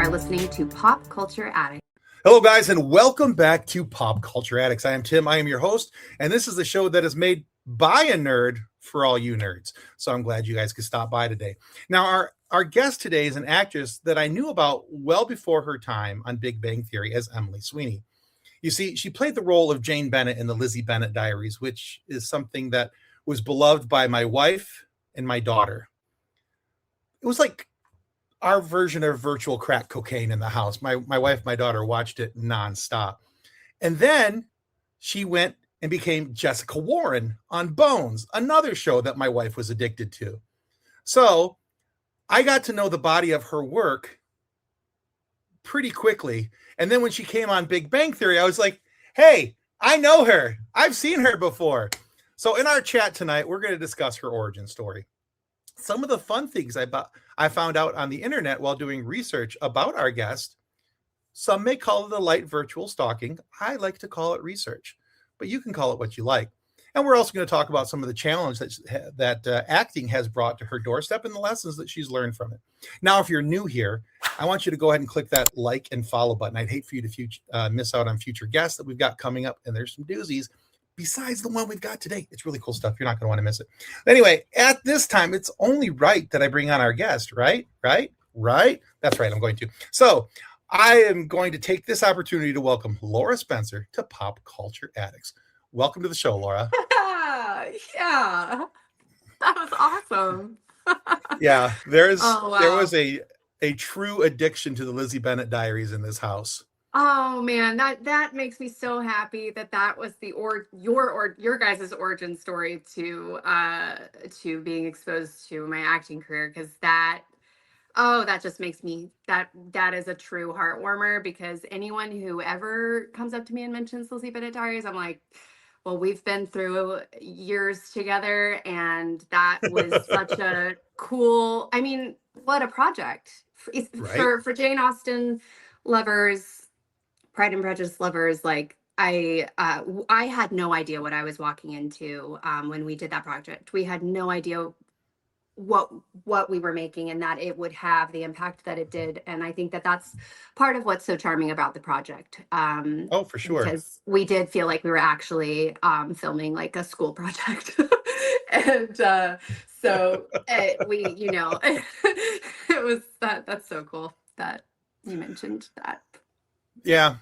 are listening to Pop Culture Addict. Hello, guys, and welcome back to Pop Culture Addicts. I am Tim. I am your host, and this is the show that is made by a nerd for all you nerds. So I'm glad you guys could stop by today. Now, our guest today is an actress that I knew about well before her time on Big Bang Theory as Emily Sweeney. You see, she played the role of Jane Bennet in the Lizzie Bennet Diaries, which is something that was beloved by my wife and my daughter. It was like our version of virtual crack cocaine in the house. My wife, my daughter watched it nonstop. And then she went and became Jessica Warren on Bones, another show that my wife was addicted to. So I got to know the body of her work pretty quickly. And then when she came on Big Bang Theory, I was like, hey, I know her. I've seen her before. So in our chat tonight, we're going to discuss her origin story. Some of the fun things I found out on the internet while doing research about our guest. Some may call it a light virtual stalking. I like to call it research, but you can call it what you like. And we're also going to talk about some of the challenge that acting has brought to her doorstep and the lessons that she's learned from it. Now, if you're new here, I want you to go ahead and click that like and follow button. I'd hate for you to miss out on future guests that we've got coming up. And there's some doozies besides the one we've got today. It's really cool stuff. You're not going to want to miss it. Anyway, at this time, it's only right that I bring on our guest, right? That's right. I'm going to. So I am going to take this opportunity to welcome Laura Spencer to Pop Culture Addicts. Welcome to the show, Laura. Yeah, that was awesome. Yeah, there was a true addiction to the Lizzie Bennet Diaries in this house. Oh man, that makes me so happy that was your guys' origin story to being exposed to my acting career, because that just makes me that is a true heart warmer, because anyone who ever comes up to me and mentions Lizzie Bennet Diaries, I'm like, well, we've been through years together, and that was such a cool, I mean, what a project for Jane Austen lovers, Pride and Prejudice lovers. Like I had no idea what I was walking into when we did that project. We had no idea what we were making, and that it would have the impact that it did. And I think that that's part of what's so charming about the project. Oh, for sure. Because we did feel like we were actually filming like a school project. And so it was that's so cool that you mentioned that. Yeah.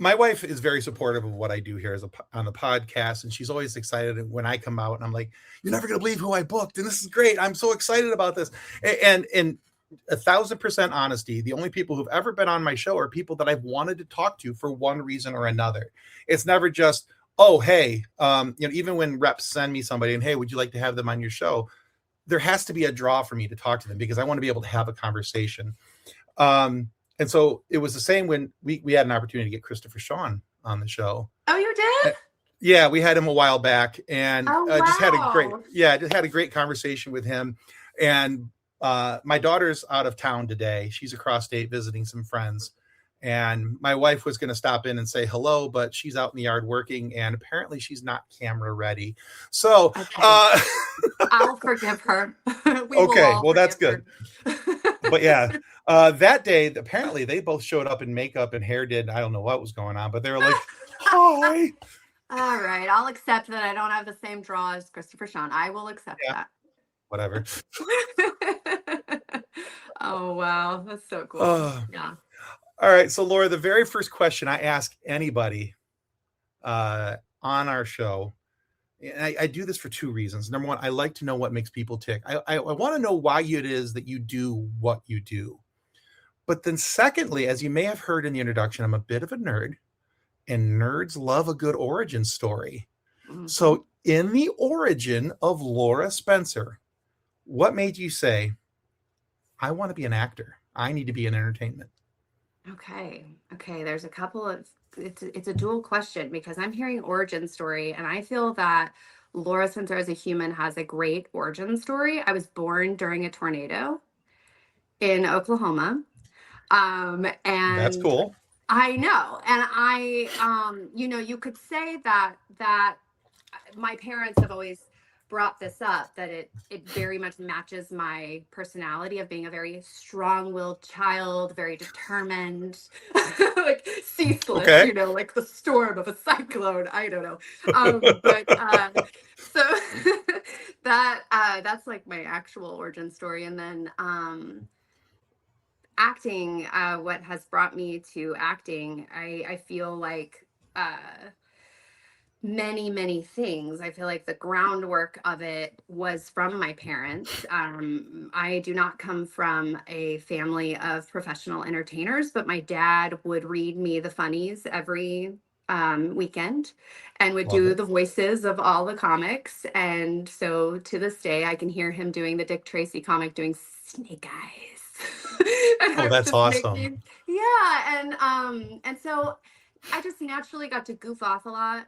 My wife is very supportive of what I do here on the podcast, and she's always excited when I come out and I'm like, you're never going to believe who I booked, and this is great. I'm so excited about this. And 1,000% honesty, the only people who've ever been on my show are people that I've wanted to talk to for one reason or another. It's never just, oh, hey, even when reps send me somebody and, hey, would you like to have them on your show? There has to be a draw for me to talk to them, because I want to be able to have a conversation. And so it was the same when we had an opportunity to get Christopher Sean on the show. Oh, you did? Yeah, we had him a while back, and just had a great conversation with him. And my daughter's out of town today. She's across state visiting some friends. And my wife was going to stop in and say hello, but she's out in the yard working, and apparently she's not camera ready. So okay. I'll forgive her. Okay, well, that's good. But yeah, that day, apparently they both showed up in makeup and hair did. I don't know what was going on, but they were like, hi. All right, I'll accept that I don't have the same draw as Christopher Sean. I will accept that. Whatever. Oh, wow. That's so cool. Yeah. All right. So, Laura, the very first question I ask anybody on our show, and I do this for two reasons. Number one, I like to know what makes people tick. I want to know why it is that you do what you do. But then secondly, as you may have heard in the introduction, I'm a bit of a nerd, and nerds love a good origin story. Mm-hmm. So in the origin of Laura Spencer, what made you say, I want to be an actor. I need to be in entertainment? Okay. There's a couple of, it's a dual question, because I'm hearing origin story, and I feel that Laura Spencer as a human has a great origin story. I was born during a tornado in Oklahoma. And that's cool. I know. And I, you could say that my parents have always brought this up, that it very much matches my personality of being a very strong-willed child, very determined, like ceaseless, Okay. you know, like the storm of a cyclone. I don't know. But so that's like my actual origin story. And then acting, what has brought me to acting, I feel like many things. I feel like the groundwork of it was from my parents. I do not come from a family of professional entertainers, but my dad would read me the funnies every weekend and would Love do it. the voices of all the comics. And so to this day, I can hear him doing the Dick Tracy comic doing Snake Eyes. And Oh, I was that's just awesome. making, yeah. And so I just naturally got to goof off a lot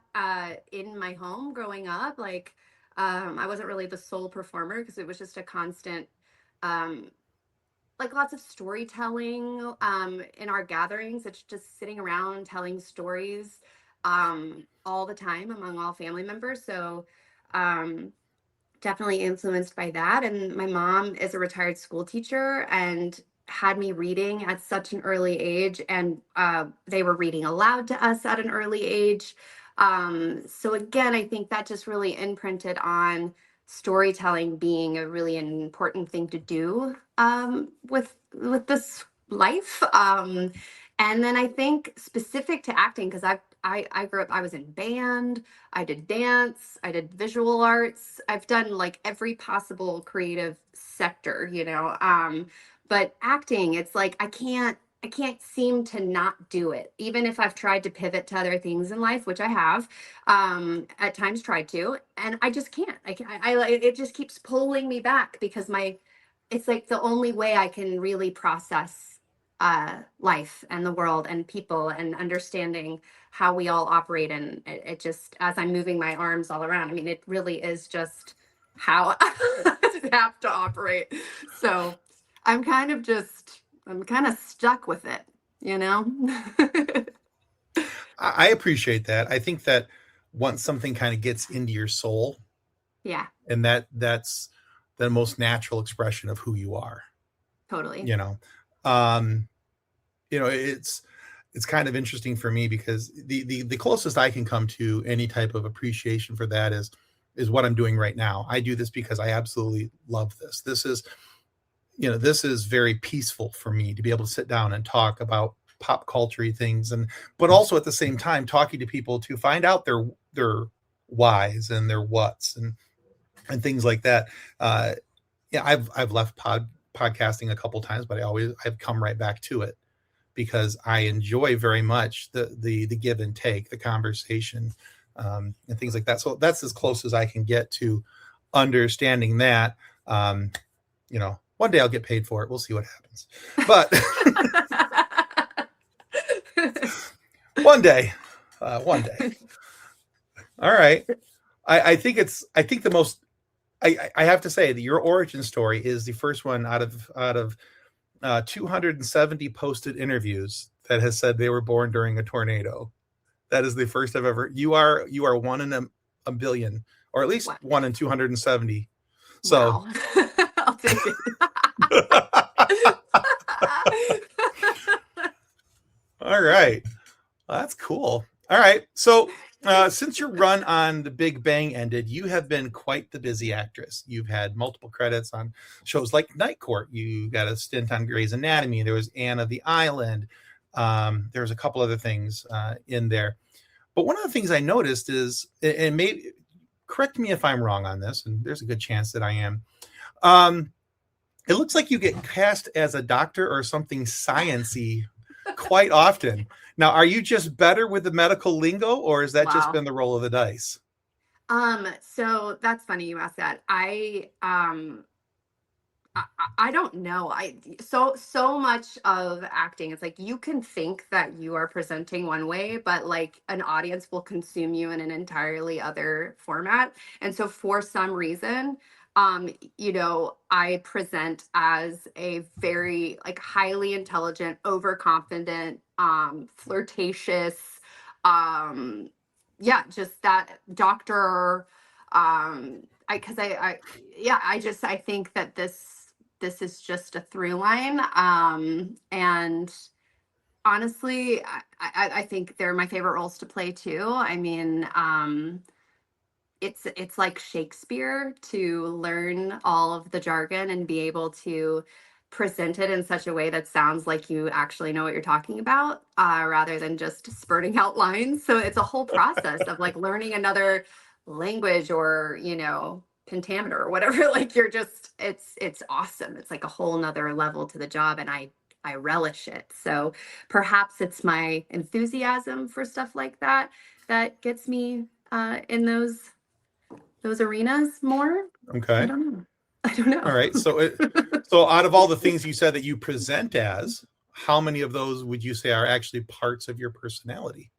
in my home growing up. Like, I wasn't really the sole performer because it was just a constant, um, like lots of storytelling in our gatherings. It's just sitting around telling stories all the time among all family members. So, um, definitely influenced by that. And my mom is a retired school teacher and had me reading at such an early age. And they were reading aloud to us at an early age. So again, I think that just really imprinted on storytelling being a really important thing to do with this life. And then I think specific to acting, because I grew up, I was in band, I did dance, I did visual arts. I've done like every possible creative sector, you know. But acting, it's like I can't seem to not do it. Even if I've tried to pivot to other things in life, which I have, at times tried to, and I just can't. It just keeps pulling me back because it's like the only way I can really process life and the world and people and understanding how we all operate. And it just, as I'm moving my arms all around, I mean, it really is just how I have to operate. So I'm kind of stuck with it, you know? I appreciate that. I think that once something kind of gets into your soul, Yeah, and that's the most natural expression of who you are, totally. you know. Um, it's kind of interesting for me because the closest I can come to any type of appreciation for that is what I'm doing right now. I do this because I absolutely love this. This is very peaceful for me to be able to sit down and talk about pop culture things, and but also at the same time talking to people to find out their whys and their whats and things like that. Yeah, I've left podcasting a couple times, but I've come right back to it because I enjoy very much the give and take, the conversation, and things like that. So that's as close as I can get to understanding that. One day I'll get paid for it. We'll see what happens, but one day, one day. All right. I think the most. I have to say that your origin story is the first one out of 270 posted interviews that has said they were born during a tornado. That is the first I've ever. You are one in a billion, or at least Wow. one in 270. So, Wow. I'll take it. all right, well, that's cool. All right, so since your run on The Big Bang ended, you have been quite the busy actress. You've had multiple credits on shows like Night Court. You got a stint on Grey's Anatomy. There was Anne of the Island. There's a couple other things in there. But one of the things I noticed is, and maybe correct me if I'm wrong on this, and there's a good chance that I am. It looks like you get cast as a doctor or something science-y quite often. Now, are you just better with the medical lingo, or has that just Wow. been the roll of the dice? So that's funny you asked that. I don't know. So much of acting, it's like you can think that you are presenting one way, but like an audience will consume you in an entirely other format. And so for some reason, I present as a very like highly intelligent, overconfident, flirtatious, um, yeah, just that doctor, I think that this is just a through line. And honestly, I think they're my favorite roles to play too. I mean, it's like Shakespeare to learn all of the jargon and be able to present it in such a way that sounds like you actually know what you're talking about, rather than just spurting out lines. So it's a whole process of like learning another language, or pentameter or whatever. Like you're just it's awesome. It's like a whole nother level to the job, and I relish it. So perhaps it's my enthusiasm for stuff like that that gets me in those arenas more. I Okay. don't know. I don't All know. right. So out of all the things you said that you present as, how many of those would you say are actually parts of your personality?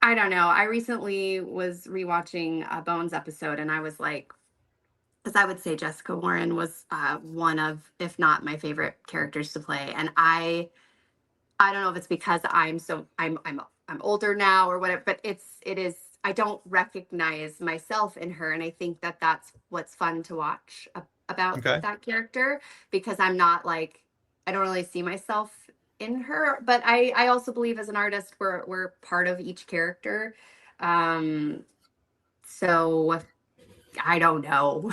I don't know. I recently was rewatching a Bones episode, and I was like, because I would say Jessica Warren was one of, if not my favorite characters to play. And I don't know if it's because I'm older now or whatever, but it is. I don't recognize myself in her, and I think that that's what's fun to watch about Okay. that character, because I'm not like, I don't really see myself in her. But I also believe as an artist we're part of each character. Um, so I don't know.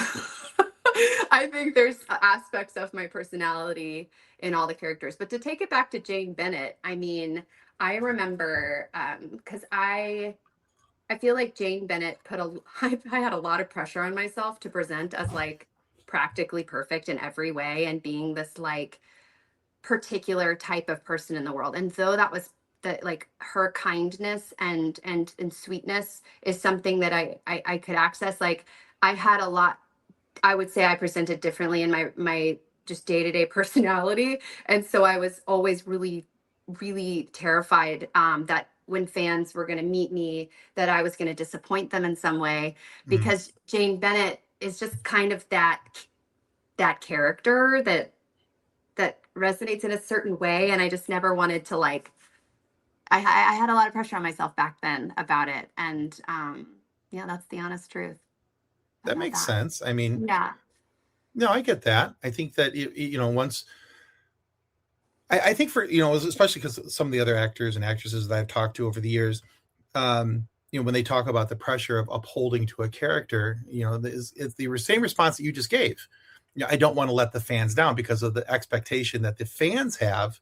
I think there's aspects of my personality in all the characters. But to take it back to Jane Bennet, I mean, I remember because I feel like Jane Bennet I had a lot of pressure on myself to present as like practically perfect in every way, and being this like particular type of person in the world. And though that was that, like, her kindness and sweetness is something that I could access. Like I had a lot, I would say I presented differently in my just day-to-day personality. And so I was always really, really terrified that when fans were going to meet me, that I was going to disappoint them in some way, Mhm. because Jane Bennet is just kind of that character that resonates in a certain way. And I just never wanted to like, I had a lot of pressure on myself back then about it. And yeah, that's the honest truth That about makes that. sense. I mean, Yeah. no, I get that. I think that once I think for especially because some of the other actors and actresses that I've talked to over the years, when they talk about the pressure of upholding to a character, it's the same response that you just gave. I don't want to let the fans down because of the expectation that the fans have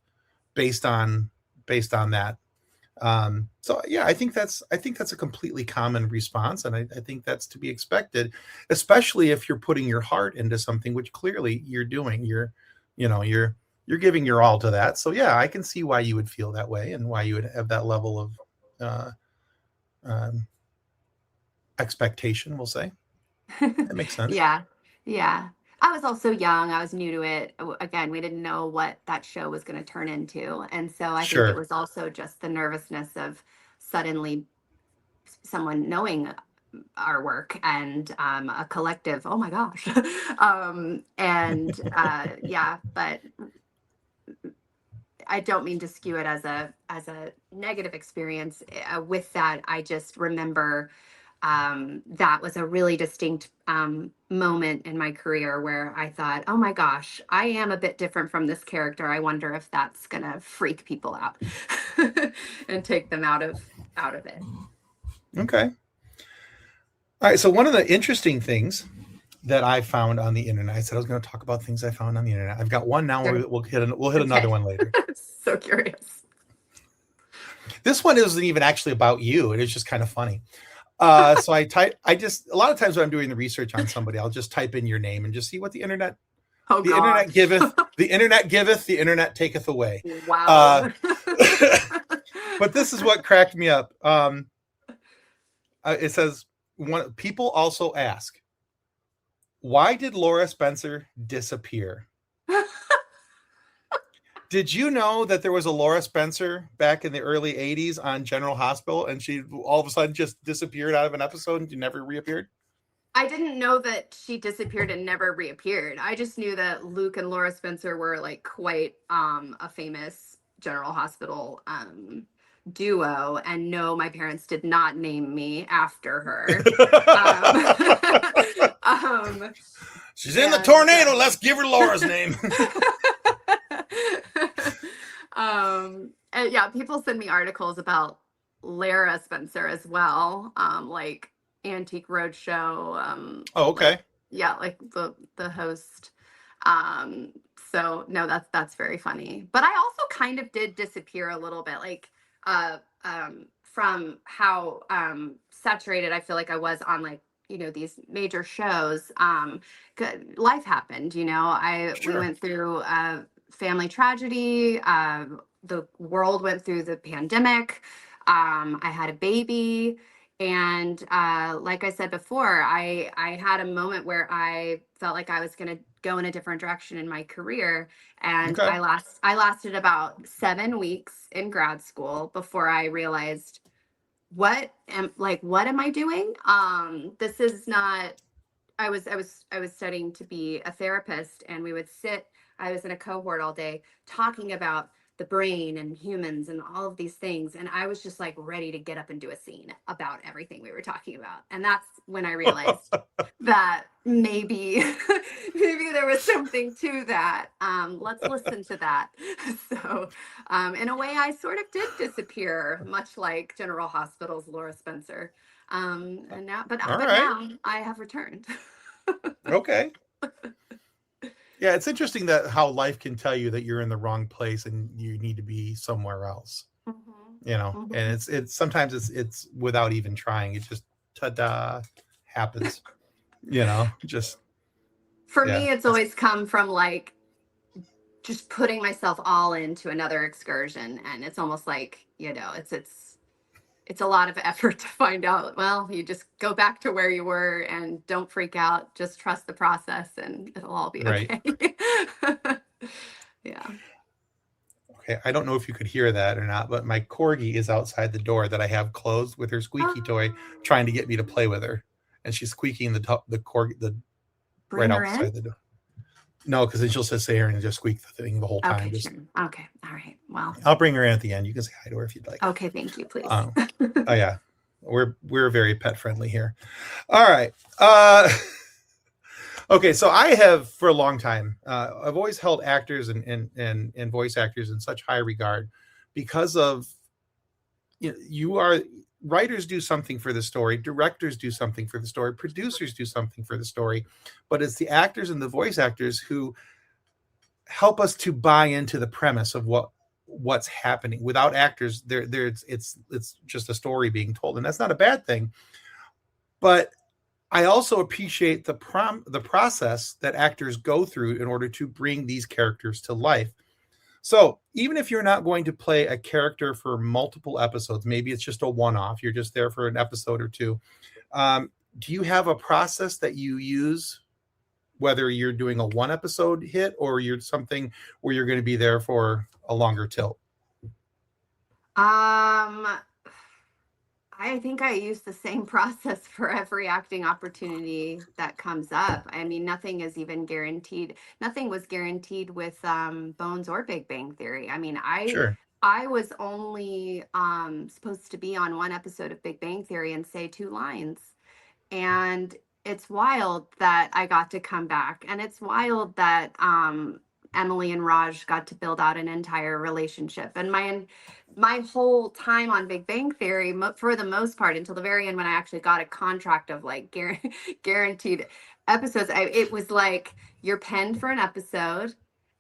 based on that. So yeah, I think that's a completely common response, and I think that's to be expected, especially if you're putting your heart into something, which clearly you're doing. You're giving your all to that. So yeah, I can see why you would feel that way and why you would have that level of uh, um, expectation. We'll say that makes sense. Yeah. Yeah. I was also young. I was new to it. Again, we didn't know what that show was going to turn into. And so I think it Sure. was also just the nervousness of suddenly someone knowing our work, and a collective, oh my gosh. And yeah, but I don't mean to skew it as a negative experience. With that, I just remember that was a really distinct moment in my career where I thought, oh my gosh, I am a bit different from this character. I wonder if that's gonna freak people out and take them out of it. Okay. All right. So one of the interesting things that I found on the internet, I said I was going to talk about things I found on the internet. I've got one now. Sure. We'll hit another Okay. one later. So curious. This one isn't even actually about you. It is just kind of funny. So I just, a lot of times when I'm doing the research on somebody, I'll just type in your name and just see what Oh the internet gosh. giveth, the internet taketh away. Uh, Wow. but this is what cracked me up. It says, people also ask, why did Laura Spencer disappear? Did you know that there was a Laura Spencer back in the early 80s on General Hospital, and she all of a sudden just disappeared out of an episode and never reappeared? I didn't know that she disappeared and never reappeared. I just knew that Luke and Laura Spencer were like quite a famous General Hospital duo. And no, my parents did not name me after her. Um, She's in the and tornado. Let's give her Laura's name. and yeah, people send me articles about Lara Spencer as well, like Antique Roadshow, Oh, like okay. yeah, like the host. Um, so no, that's very funny. But I also kind of did disappear a little bit, like from how saturated I feel like I was on like these major shows. Life happened. We Sure. went through family tragedy. The world went through the pandemic. I had a baby. And like I said before, I had a moment where I felt like I was going to go in a different direction in my career, and Okay. I lasted about 7 weeks in grad school before I realized what am I doing? This is not. I was studying to be a therapist, and we would sit. I was in a cohort all day talking about the brain and humans and all of these things, and I was just like ready to get up and do a scene about everything we were talking about. And that's when I realized that maybe maybe there was something to that. Let's listen to that. So in a way, I sort of did disappear, much like General Hospital's Laura Spencer. And now, All but right. now I have returned. Okay. Yeah, it's interesting that how life can tell you that you're in the wrong place and you need to be somewhere else. And Mhm. it's sometimes it's without even trying. It just ta-da happens. Just For yeah. me, it's always come from like just putting myself all into another excursion, and it's almost like it's a lot of effort to find out. Well, you just go back to where you were and don't freak out. Just trust the process, and it'll all be Right. okay. Yeah. Okay. I don't know if you could hear that or not, but my corgi is outside the door that I have closed with her squeaky toy, trying to get me to play with her, and she's squeaking the corgi right Bring her in. outside the door. No, because then she'll just sit here and just squeak the thing the whole time. Okay, Just sure. Okay, all right. Well, I'll bring her in at the end. You can say hi to her if you'd like. okay. Thank you, please. Oh yeah, we're very pet friendly here. All right. Okay, so I have for a long time. I've always held actors and voice actors in such high regard because of you are writers do something for the story, directors do something for the story, producers do something for the story, but it's the actors and the voice actors who help us to buy into the premise of what's happening. Without actors, it's just a story being told, and that's not a bad thing. But I also appreciate the process that actors go through in order to bring these characters to life. So even if you're not going to play a character for multiple episodes, maybe it's just a one-off, you're just there for an episode or two. Do you have a process that you use, whether you're doing a one episode hit or you're something where you're going to be there for a longer tilt? Um, I think I use the same process for every acting opportunity that comes up. I mean, nothing is even guaranteed. Nothing was guaranteed with Bones or Big Bang Theory. I mean, Sure. I was only supposed to be on one episode of Big Bang Theory and say two lines. And it's wild that I got to come back. And it's wild that Emily and Raj got to build out an entire relationship. And my whole time on Big Bang Theory, for the most part, until the very end, when I actually got a contract of like guaranteed episodes, it was like you're penned for an episode.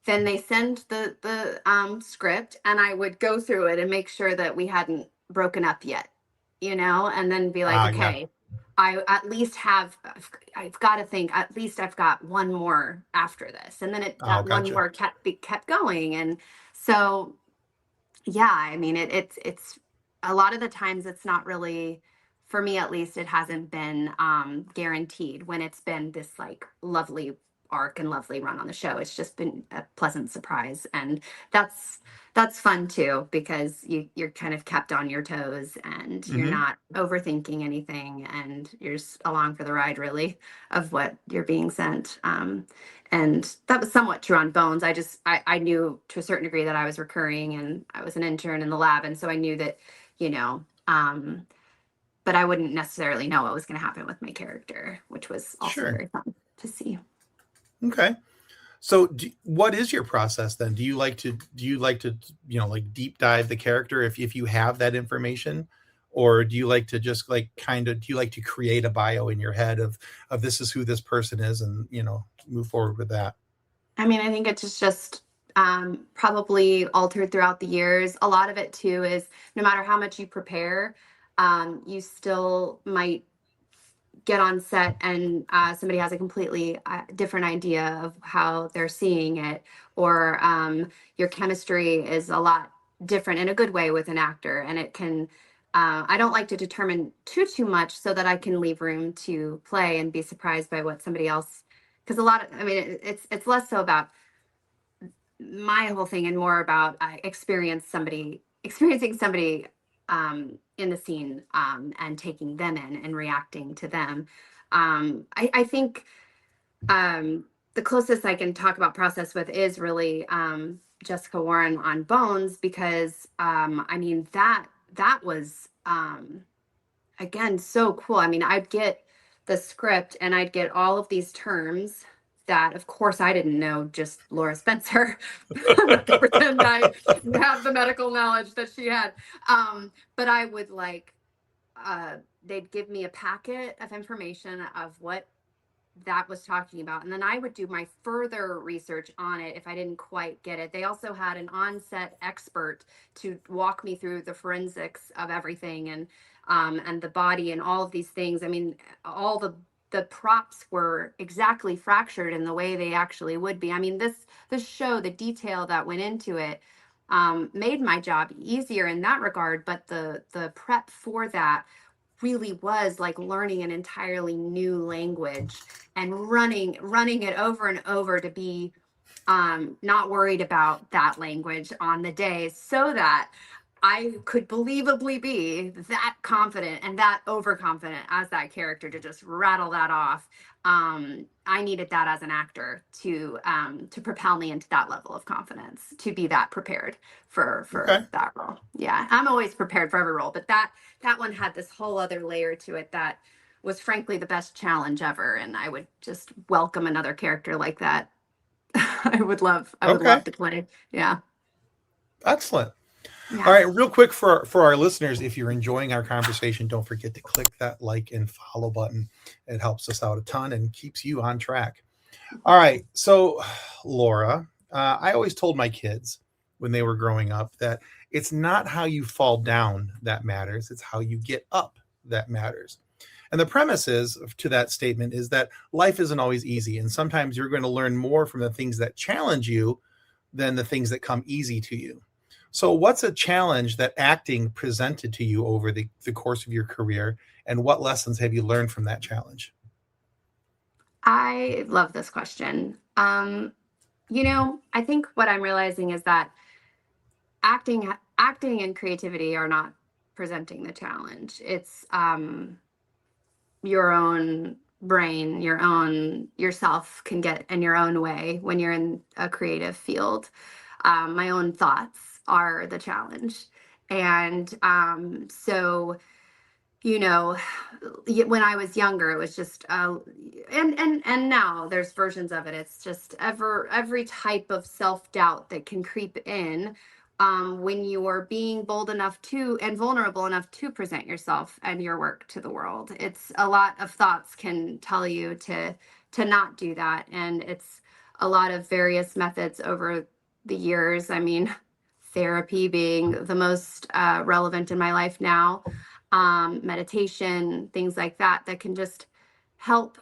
Then they send the script, and I would go through it and make sure that we hadn't broken up yet, and then be like, Yeah. okay, I at least I've got to think at least I've got one more after this, and then Oh, that one gotcha. more kept going, and so yeah, I mean it's a lot of the times it's not really, for me at least, it hasn't been guaranteed when it's been this like lovely arc and lovely run on the show. It's just been a pleasant surprise, and that's fun too, because you're kind of kept on your toes, and you're Hmm. not overthinking anything, and you're just along for the ride, really, of what you're being sent. And that was somewhat true on Bones. I knew to a certain degree that I was recurring, and I was an intern in the lab, and so I knew that, you know, but I wouldn't necessarily know what was going to happen with my character, which was also Sure. very fun to see. Okay. So, what is your process then? Do you like to like deep dive the character if you have that information, or do you like to just like kind of do you like to create a bio in your head of this is who this person is, and move forward with that? I mean, I think it's just probably altered throughout the years. A lot of it too is no matter how much you prepare, you still might get on set and somebody has a completely different idea of how they're seeing it, or your chemistry is a lot different in a good way with an actor, and it can. I don't like to determine too much so that I can leave room to play and be surprised by what somebody else. Because a lot of, I mean, it's less so about my whole thing and more about experiencing somebody in the scene, and taking them in and reacting to them. I think the closest I can talk about process with is really Jessica Warren on Bones, because I mean that was again so cool. I mean, I'd get the script and I'd get all of these terms that of course I didn't know, just Laura Spencer. I'm not gonna pretend I have the medical knowledge that she had. But I would like they'd give me a packet of information of what that was talking about, and then I would do my further research on it if I didn't quite get it. They also had an on-set expert to walk me through the forensics of everything, and the body and all of these things. I mean, all the props were exactly fractured in the way they actually would be. I mean, this show, the detail that went into it, made my job easier in that regard, but the prep for that really was like learning an entirely new language and running it over and over to be not worried about that language on the day, so that I could believably be that confident and that overconfident as that character to just rattle that off. I needed that as an actor to propel me into that level of confidence, to be that prepared for Okay. that role. Yeah, I'm always prepared for every role, but that one had this whole other layer to it that was frankly the best challenge ever, and I would just welcome another character like that. I would Okay. love to play. Yeah. Excellent. All Yeah. right, real quick for our listeners, if you're enjoying our conversation, don't forget to click that like and follow button. It helps us out a ton and keeps you on track. All right, so Laura, I always told my kids when they were growing up that it's not how you fall down that matters, it's how you get up that matters. And the premise is to that statement is that life isn't always easy, and sometimes you're going to learn more from the things that challenge you than the things that come easy to you. So, what's a challenge that acting presented to you over the course of your career, and what lessons have you learned from that challenge? I love this question. I think what I'm realizing is that acting and creativity are not presenting the challenge. It's your own brain, yourself can get in your own way when you're in a creative field. My own thoughts are the challenge. And so you know when I was younger, it was just and now there's versions of it. It's just every type of self-doubt that can creep in when you're being bold enough to and vulnerable enough to present yourself and your work to the world. It's a lot of thoughts can tell you to not do that, and it's a lot of various methods over the years. I mean, therapy being the most relevant in my life now, meditation, things like that, that can just help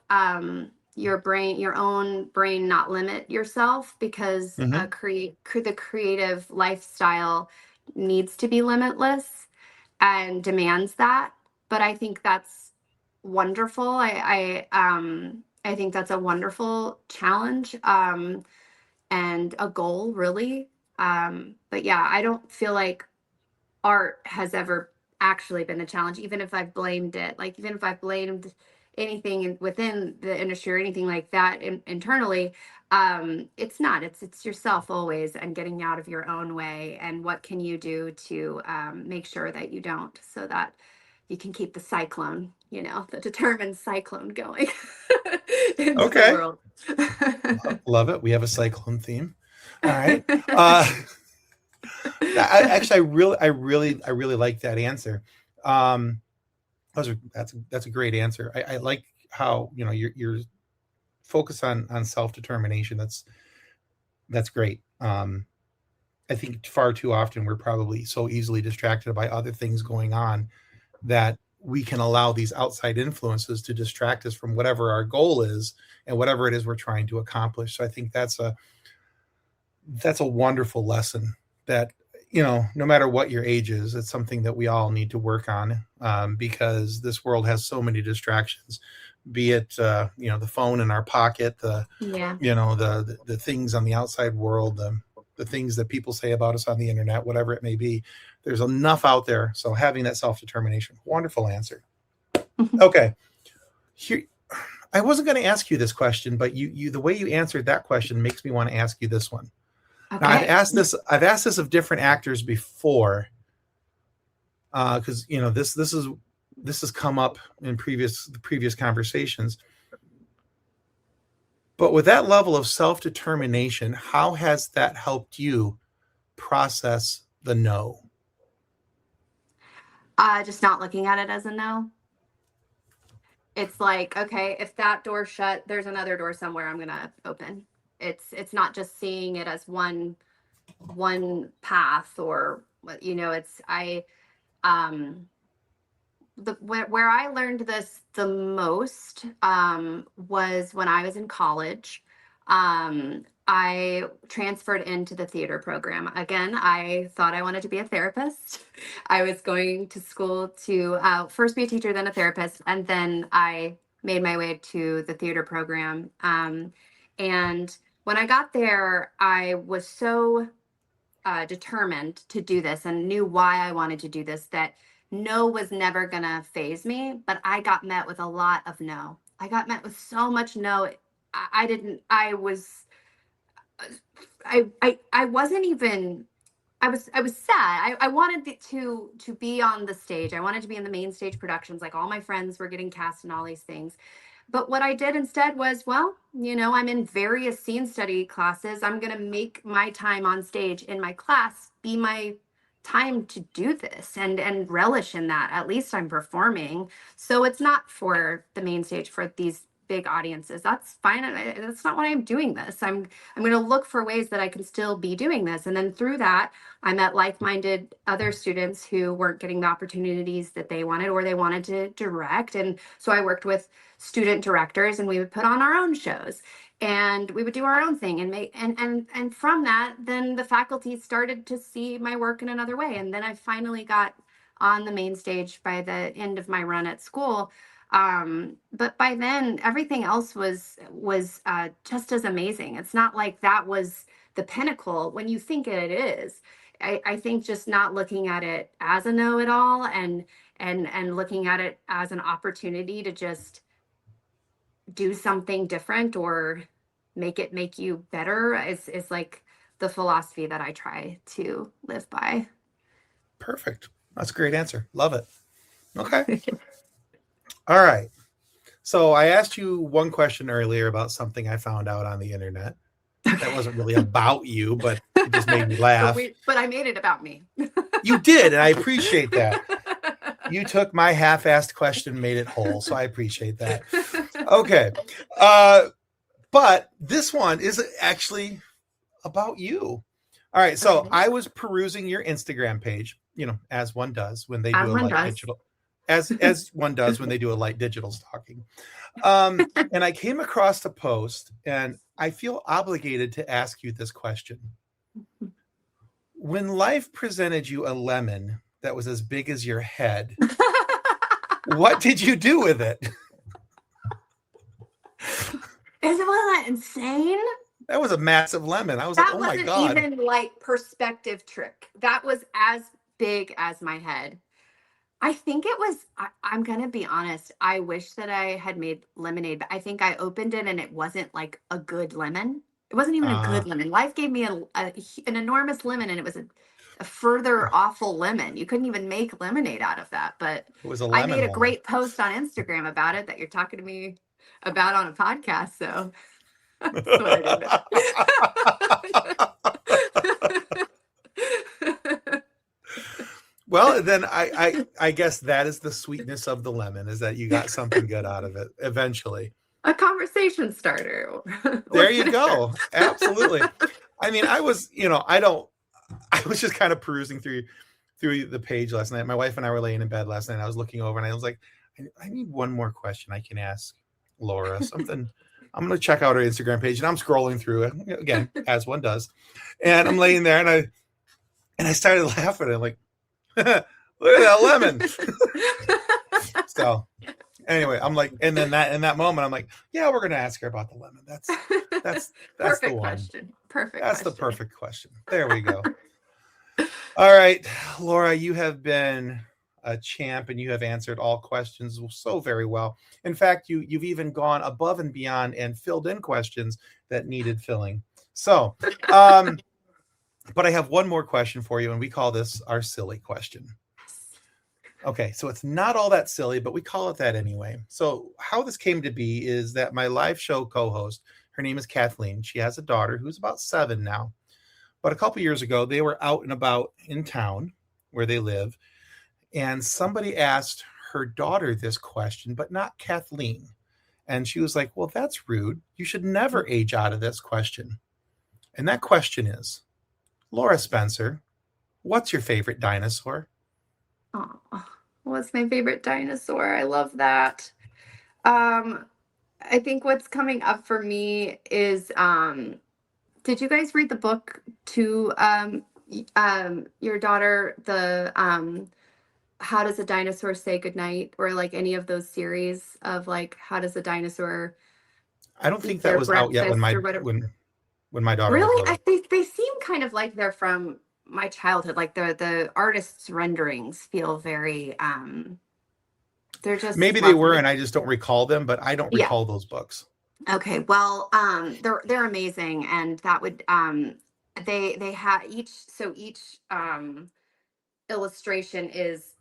your own brain not limit yourself, because Hmm. the creative lifestyle needs to be limitless and demands that. But I think that's wonderful. I think that's a wonderful challenge, and a goal, really. But yeah, I don't feel like art has ever actually been a challenge, even if I've blamed it. Like, even if I've blamed anything within the industry or anything like that internally, it's not. It's yourself always, and getting out of your own way. And what can you do to make sure that you don't, so that you can keep the cyclone, the determined cyclone going into the Okay. world. Love it. We have a cyclone theme. All right. Actually, I really like that answer. That's a great answer. I like how you're focused on self-determination. That's great. I think far too often we're probably so easily distracted by other things going on that we can allow these outside influences to distract us from whatever our goal is and whatever it is we're trying to accomplish. So I think that's a wonderful lesson that, no matter what your age is, it's something that we all need to work on, because this world has so many distractions, be it, the phone in our pocket, Yeah. the things on the outside world, the things that people say about us on the internet, whatever it may be. There's enough out there. So having that self-determination, wonderful answer. Okay. Here, I wasn't going to ask you this question, but you the way you answered that question makes me want to ask you this one. Okay. Now, I've asked this of different actors before, because this has come up in previous conversations. But with that level of self-determination, how has that helped you process the no? Just not looking at it as a no. It's like, okay, if that door's shut, there's another door somewhere I'm gonna open. It's not just seeing it as one path, or it's where I learned this the most, was when I was in college. I transferred into the theater program. Again, I thought I wanted to be a therapist. I was going to school to first be a teacher, then a therapist, and then I made my way to the theater program. And when I got there, I was so determined to do this and knew why I wanted to do this, that no was never gonna phase me. But I got met with a lot of no. I got met with so much no. I didn't. I was. I wasn't even. I was sad. I wanted to be on the stage. I wanted to be in the main stage productions. Like, all my friends were getting cast in all these things. But what I did instead was, well, I'm in various scene study classes. I'm going to make my time on stage in my class be my time to do this, and relish in that. At least I'm performing. So it's not for the main stage for these big audiences. That's fine. That's not why I'm doing this. I'm going to look for ways that I can still be doing this. And then through that, I met like-minded other students who weren't getting the opportunities that they wanted, or they wanted to direct. And so I worked with student directors, and we would put on our own shows, and we would do our own thing, and make and from that, then the faculty started to see my work in another way. And then I finally got on the main stage by the end of my run at school. But by then, everything else was just as amazing. It's not like that was the pinnacle when you think it is. I think just not looking at it as a no at all, and looking at it as an opportunity to just do something different, or make you better, is like the philosophy that I try to live by. Perfect. That's a great answer. Love it. Okay. All right. So I asked you one question earlier about something I found out on the internet. That wasn't really about you, but it just made me laugh. But I made it about me. You did, and I appreciate that. You took my half-assed question, made it whole, so I appreciate that. Okay. But this one is actually about you. All right. So I was perusing your Instagram page, as one does when they do a light digital, as one does when they do a light digital stalking. And I came across the post, and I feel obligated to ask you this question. When life presented you a lemon that was as big as your head, what did you do with it? Wasn't that insane? That was a massive lemon. I was like, That oh my wasn't God. even like perspective trick. That was as big as my head. I think it was, I'm going to be honest. I wish that I had made lemonade, but I think I opened it and it wasn't like a good lemon. It wasn't even a Uh, good lemon. Life gave me an enormous lemon and it was a further awful lemon. You couldn't even make lemonade out of that. But it was a I made lemon a lemon. great post on Instagram about it that you're talking to me about on a podcast. So that's what I did. Well, then I guess that is the sweetness of the lemon, is that you got something good out of it eventually. A conversation starter. There What's you next? go. Absolutely. I mean, I was, I was just kind of perusing through the page last night. My wife and I were laying in bed last night. And I was looking over and I was like, I need one more question I can ask Laura. Something. I'm going to check out her Instagram page, and I'm scrolling through it again, as one does. And I'm laying there, and I started laughing. I'm like, look at that lemon. So anyway, I'm like, and then that in that moment, I'm like, yeah, we're going to ask her about the lemon. That's Perfect the one. question. Perfect. That's question. the perfect question. There we go. All right, Laura, you have been a champ and you have answered all questions so very well. In fact, you've even gone above and beyond and filled in questions that needed filling. So, but I have one more question for you, and we call this our silly question. Okay, so it's not all that silly, but we call it that anyway. So, how this came to be is that my live show co-host, her name is Kathleen. She has a daughter who's about 7 now. But a couple years ago, they were out and about in town where they live, and somebody asked her daughter this question, but not Kathleen. And she was like, well, that's rude. You should never age out of this question. And that question is, Laura Spencer, what's your favorite dinosaur? Oh, what's my favorite dinosaur? I love that. I think what's coming up for me is did you guys read the book to your daughter, the How Does a Dinosaur Say Goodnight, or like any of those series of like how does a dinosaur I don't think eat that their was out yet breakfast or whatever? when my daughter was Really? little. They seem kind of like they're from my childhood. Like the artist's renderings feel very they're just Maybe they were, lovely. and I just don't recall them, but I don't Yeah. recall those books. Okay. Well, they're amazing, and that would they have each illustration is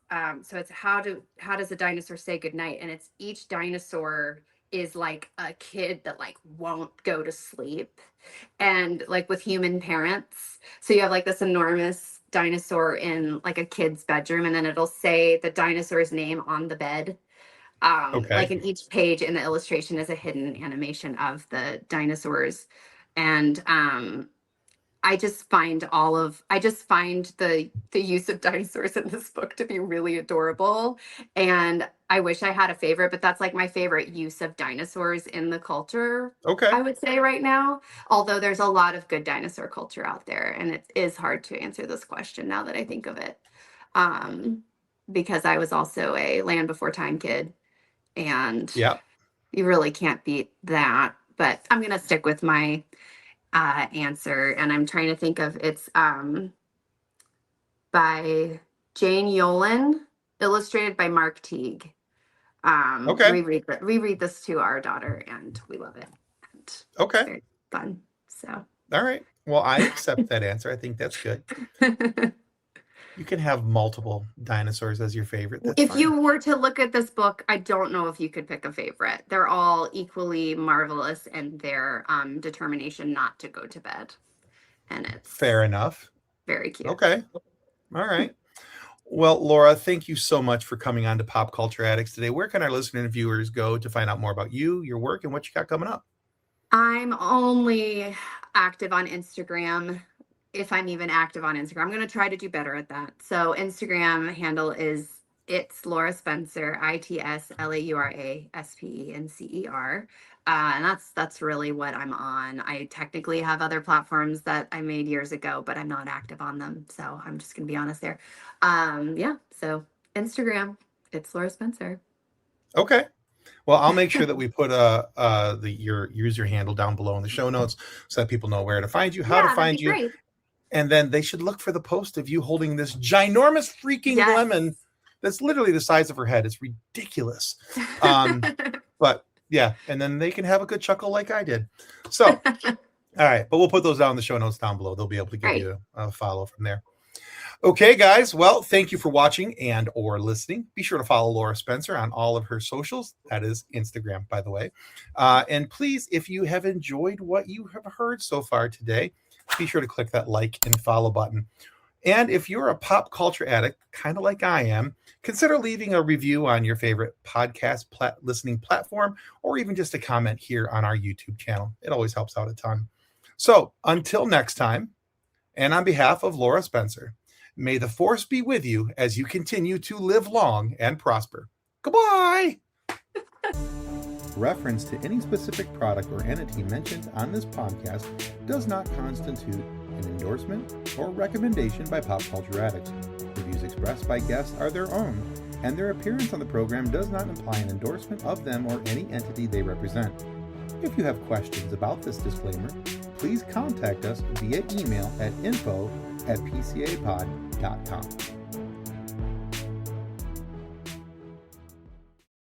so it's how does a dinosaur say goodnight, and it's each dinosaur is like a kid that like won't go to sleep, and like with human parents, so you have like this enormous dinosaur in like a kid's bedroom, and then it'll say the dinosaur's name on the bed, like Okay. in each page in the illustration is a hidden animation of the dinosaurs. And I just find the use of dinosaurs in this book to be really adorable. And I wish I had a favorite, but that's like my favorite use of dinosaurs in the culture, Okay. I would say right now. Although there's a lot of good dinosaur culture out there, and it is hard to answer this question now that I think of it. Um, because I was also a Land Before Time kid, and Yeah. you really can't beat that. But I'm gonna stick with my answer, and I'm trying to think of it's by Jane Yolen, illustrated by Mark Teague. Okay. We read this to our daughter, and we love it. And it's Okay. very fun. So All right. Well, I accept that answer. I think that's good. You can have multiple dinosaurs as your favorite. That's if fine. you were to look at this book, I don't know if you could pick a favorite. They're all equally marvelous in their determination not to go to bed. And it's Fair enough. very cute. Okay. All right. Well, Laura, thank you so much for coming on to Pop Culture Addicts today. Where can our listeners and viewers go to find out more about you, your work, and what you got coming up? I'm only active on Instagram, if I'm even active on Instagram. I'm going to try to do better at that. So Instagram handle is it's Laura Spencer, ITSLAURASPENCER. And that's really what I'm on. I technically have other platforms that I made years ago, but I'm not active on them. So I'm just going to be honest there. Yeah. So Instagram, it's Laura Spencer. Okay. Well, I'll make sure that we put your user handle down below in the show notes so that people know where to find you, how to find you. Great. And then they should look for the post of you holding this ginormous freaking lemon that's literally the size of her head. It's ridiculous. But yeah, and then they can have a good chuckle like I did. So, all right, but we'll put those down in the show notes down below. They'll be able to give you a follow from there. Okay, guys. Well, thank you for watching and or listening. Be sure to follow Laura Spencer on all of her socials. That is Instagram, by the way. And please, if you have enjoyed what you have heard so far today, be sure to click that like and follow button. And if you're a pop culture addict, kind of like I am, consider leaving a review on your favorite podcast listening platform, or even just a comment here on our YouTube channel. It always helps out a ton. So until next time, and on behalf of Laura Spencer, may the force be with you as you continue to live long and prosper. Goodbye. Reference to any specific product or entity mentioned on this podcast does not constitute an endorsement or recommendation by Pop Culture Addicts. The views expressed by guests are their own, and their appearance on the program does not imply an endorsement of them or any entity they represent. If you have questions about this disclaimer, please contact us via email at info@pcapod.com.